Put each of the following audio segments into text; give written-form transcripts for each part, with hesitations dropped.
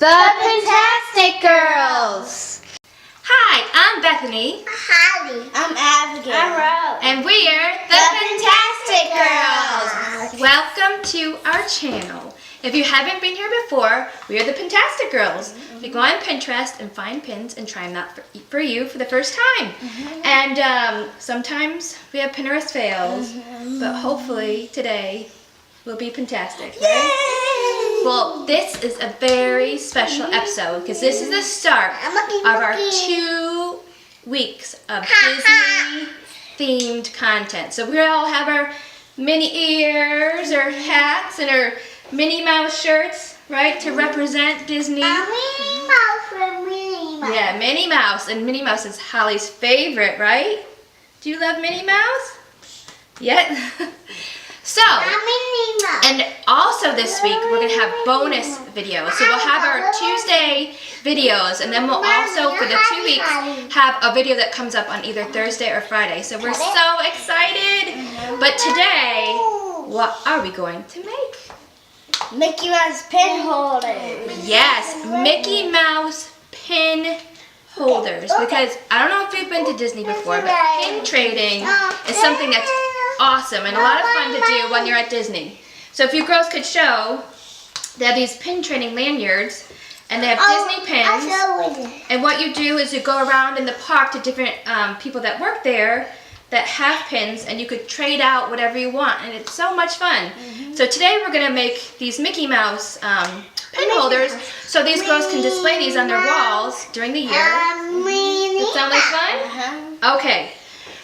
ThePintasticGirls! Hi, I'm Bethany. Holly. I'm Abigail. I'm Rose. And we are ThePintasticGirls! Welcome to our channel. If you haven't been here before, we are ThePintasticGirls. We go on Pinterest and find pins and try them out for you for the first time. And sometimes we have Pinterest fails, but hopefully today will be Pintastic, right? Well, this is a very special episode because this is the start of our 2 weeks of Disney-themed content. So we all have our Minnie ears, our hats, and our Minnie Mouse shirts, right, to represent Disney. Minnie Mouse and Minnie Mouse. Yeah, Minnie Mouse, and Minnie Mouse is Holly's favorite, right? Do you love Minnie Mouse? Yeah. So, and also this week we're going to have bonus videos. So we'll have our Tuesday videos, and then we'll also, for the 2 weeks, have a video that comes up on either Thursday or Friday. So we're so excited. But today, what are we going to make? Mickey Mouse pin holders. Yes, Mickey Mouse pin holders. Because I don't know if you've been to Disney before, but pin trading is something that's awesome and a lot of fun to do when you're at Disney. So if you girls could show, they have these pin trading lanyards, and they have Disney pins. And what you do is you go around in the park to different people that work there that have pins, and you could trade out whatever you want, and it's so much fun. So today we're going to make these Mickey Mouse pin holders so these girls can display these on their walls during the year. That sound like fun? Okay.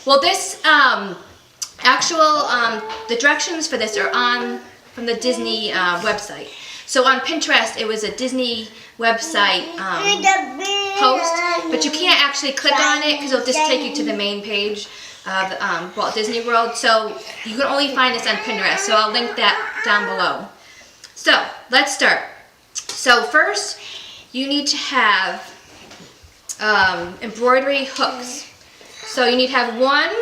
Well, this the directions for this are from the Disney website. So on Pinterest, it was a Disney website post, but you can't actually click on it because it'll just take you to the main page of Walt Disney World. So you can only find this on Pinterest. So I'll link that down below. So let's start. So first, you need to have embroidery hooks. So you need to have one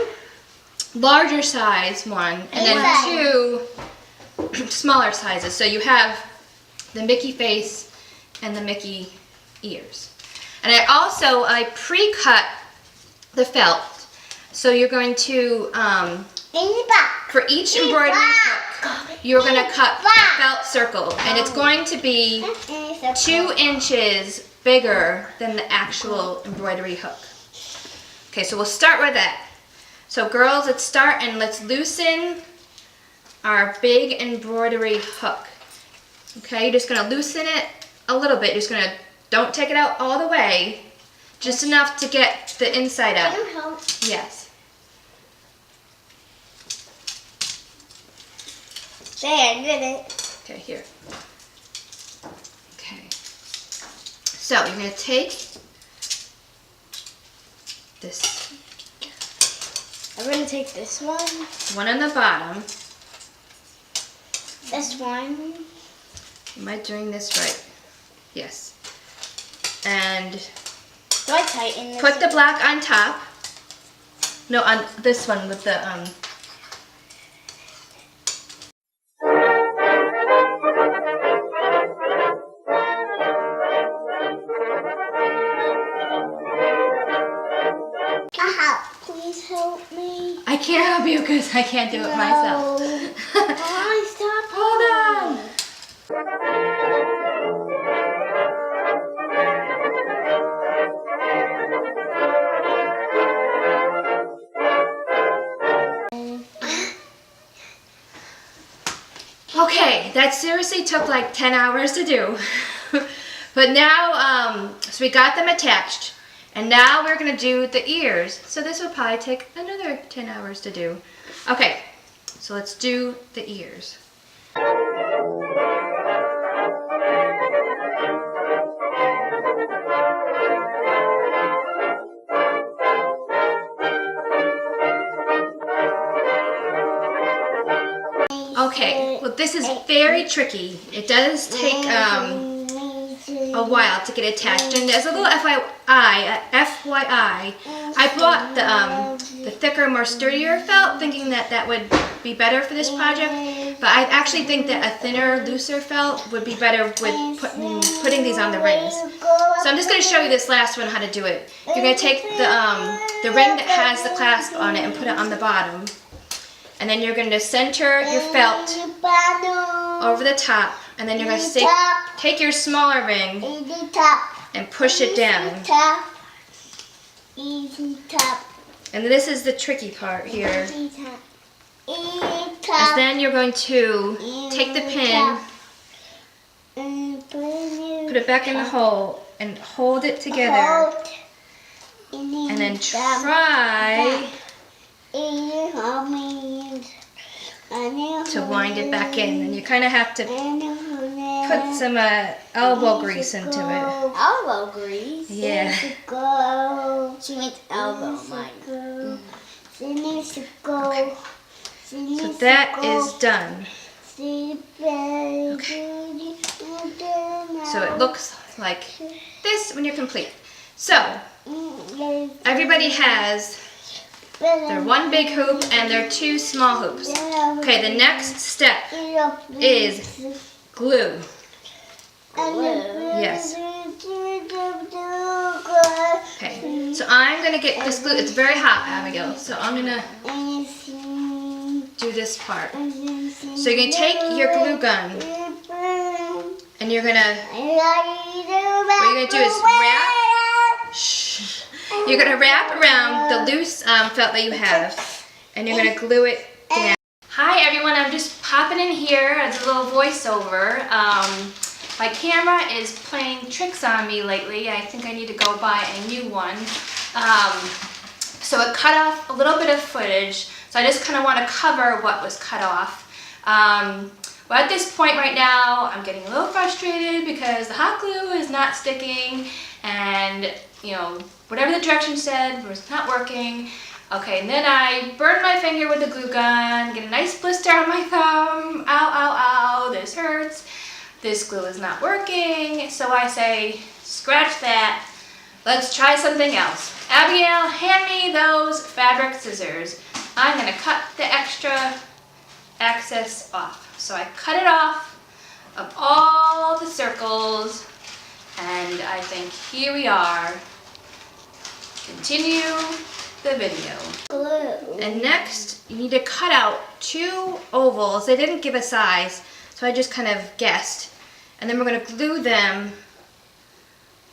larger size one, and then 2 smaller sizes. So you have the Mickey face and the Mickey ears. And I pre-cut the felt. So you're going to, for each embroidery hook, you're going to cut a felt circle. And it's going to be 2 inches bigger than the actual embroidery hook. Okay, so we'll start with that. So girls, let's start and let's loosen our big embroidery hook. Okay, you're just going to loosen it a little bit. You're just going to, don't take it out all the way, just enough to get the inside out. Yes. There, I did it. Okay, here. Okay. So you're going to take this. I'm going to take this one. One on the bottom. This one. Am I doing this right? Yes. And do I tighten this? Put the black on top. No, on this one with the Please help me. I can't help you because I can't do it myself. Stop. Hold on. Okay, that seriously took like 10 hours to do. But now, so we got them attached. And now we're going to do the ears. So this will probably take another 10 hours to do. Okay, so let's do the ears. Okay, well this is very tricky. It does take a while to get attached. And as a little FYI, I bought the thicker, more sturdier felt, thinking that that would be better for this project. But I actually think that a thinner, looser felt would be better with putting these on the rings. So I'm just going to show you this last one how to do it. You're going to take the ring that has the clasp on it and put it on the bottom. And then you're going to center your felt over the top. And then you're going to take your smaller ring and push it down. And this is the tricky part here. And then you're going to take the pin, put it back in the hole, and hold it together. And then try to wind it back in. And you kind of have to put some elbow grease into it. Elbow grease? Yeah. She means elbow, mine. Okay. So that is done. Okay. So it looks like this when you're complete. So everybody has their one big hoop and their two small hoops. Okay, the next step is glue. Yes. Okay, so I'm going to get this glue. It's very hot, Abigail, so I'm going to do this part. So you're going to take your glue gun and you're going to, what you're going to do is you're going to wrap around the loose felt that you have and you're going to glue it down. Hi everyone, I'm just popping in here as a little voiceover. My camera is playing tricks on me lately. I think I need to go buy a new one. So it cut off a little bit of footage. So I just kind of want to cover what was cut off. Well, at this point right now, I'm getting a little frustrated because the hot glue is not sticking and, you know, whatever the directions said was not working. Okay, and then I burned my finger with the glue gun, get a nice blister on my thumb. Ow, ow, ow, this hurts. This glue is not working. So I say, scratch that. Let's try something else. Abigail, hand me those fabric scissors. I'm gonna cut the extra excess off. So I cut it off of all the circles, and I think here we are. Continue the video. Glue. And next, you need to cut out two ovals. They didn't give a size, so I just kind of guessed. And then we're gonna glue them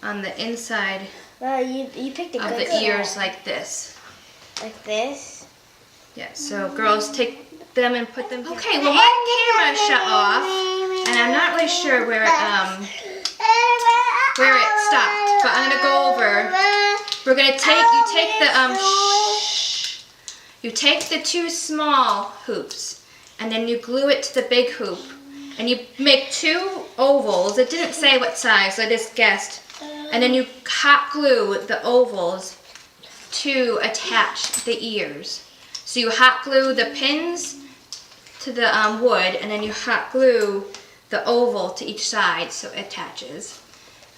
on the inside You picked a of good the ears size. like this. Like this? Yeah, so girls, take them and put them here. Okay, well my camera shut off, and I'm not really sure where it stopped, but I'm gonna go over. We're gonna you take the two small hoops, and then you glue it to the big hoop, and you make two ovals. It didn't say what size, so I just guessed. And then you hot glue the ovals to attach the ears. So you hot glue the pins to the wood, and then you hot glue the oval to each side so it attaches.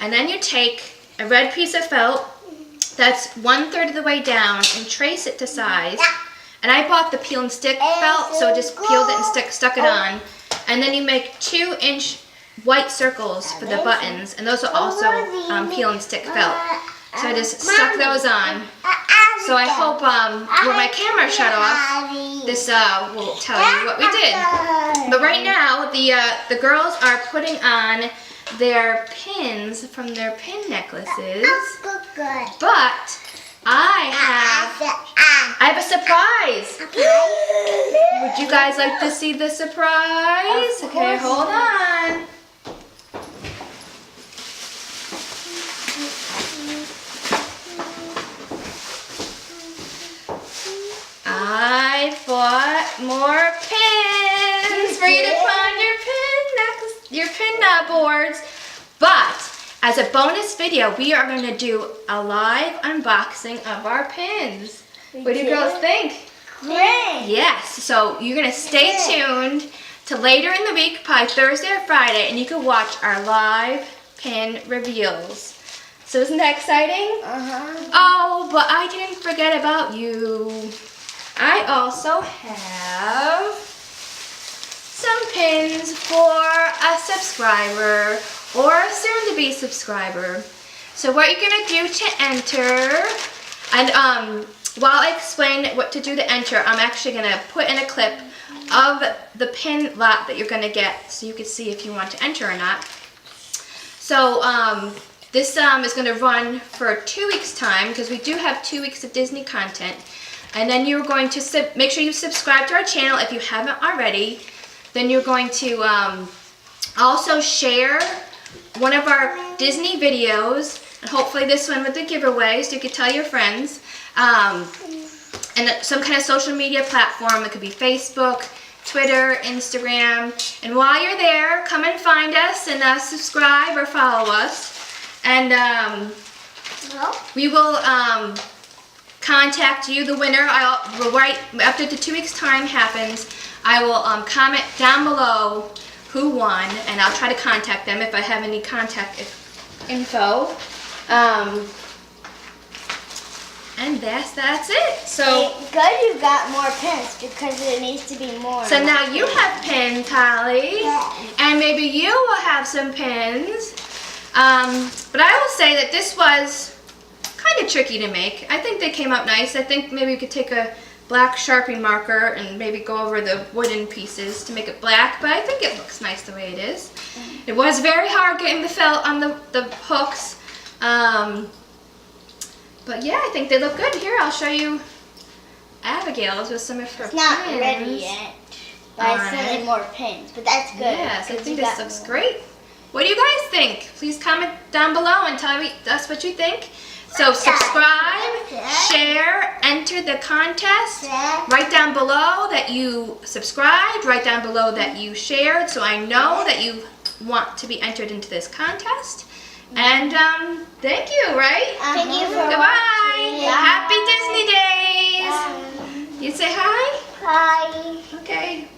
And then you take a red piece of felt that's 1/3 of the way down and trace it to size. And I bought the peel and stick felt, so just peeled it and stuck it on. And then you make 2-inch white circles for the buttons, and those are also peel and stick felt. So I just stuck those on. So I hope when my camera shut off, this will tell you what we did. But right now, the girls are putting on their pins from their pin necklaces. But I have a surprise. Would you guys like to see the surprise? Okay, hold on. I bought more pins for you to put on your pin boards. But as a bonus video, we are going to do a live unboxing of our pins. What do you girls think? Great. Yes. So you're going to stay tuned to later in the week, probably Thursday or Friday, and you can watch our live pin reveals. So isn't that exciting? Uh-huh. Oh, but I didn't forget about you. I also have some pins for a subscriber or a soon-to-be subscriber. So what you're gonna do to enter, and while I explain what to do to enter, I'm actually gonna put in a clip of the pin lot that you're gonna get so you can see if you want to enter or not. So this is gonna run for 2 weeks time because we do have 2 weeks of Disney content. And then you're going to make sure you subscribe to our channel if you haven't already. Then you're going to also share one of our Disney videos, and hopefully this one with the giveaway so you can tell your friends. And some kind of social media platform. It could be Facebook, Twitter, Instagram. And while you're there, come and find us and subscribe or follow us. And we will contact you, the winner. Will write after the 2 weeks time happens. I will comment down below who won, and I'll try to contact them if I have any contact info. And that's it. So good, you got more pins because it needs to be more. So now you have pins, Holly, and maybe you will have some pins. But I will say that this was kind of tricky to make. I think they came out nice. I think maybe you could take a black Sharpie marker and maybe go over the wooden pieces to make it black, but I think it looks nice the way it is. It was very hard getting the felt on the hooks. But yeah, I think they look good. Here, I'll show you Abigail's with some of her pins. It's not ready yet, but I still need more pins, but that's good. Yes, I think this looks great. What do you guys think? Please comment down below and tell us what you think. So subscribe, share, enter the contest. Write down below that you subscribed. Write down below that you shared so I know that you want to be entered into this contest. And thank you, right? Thank you for Goodbye. watching. Happy Disney Days. You say hi? Bye. Okay.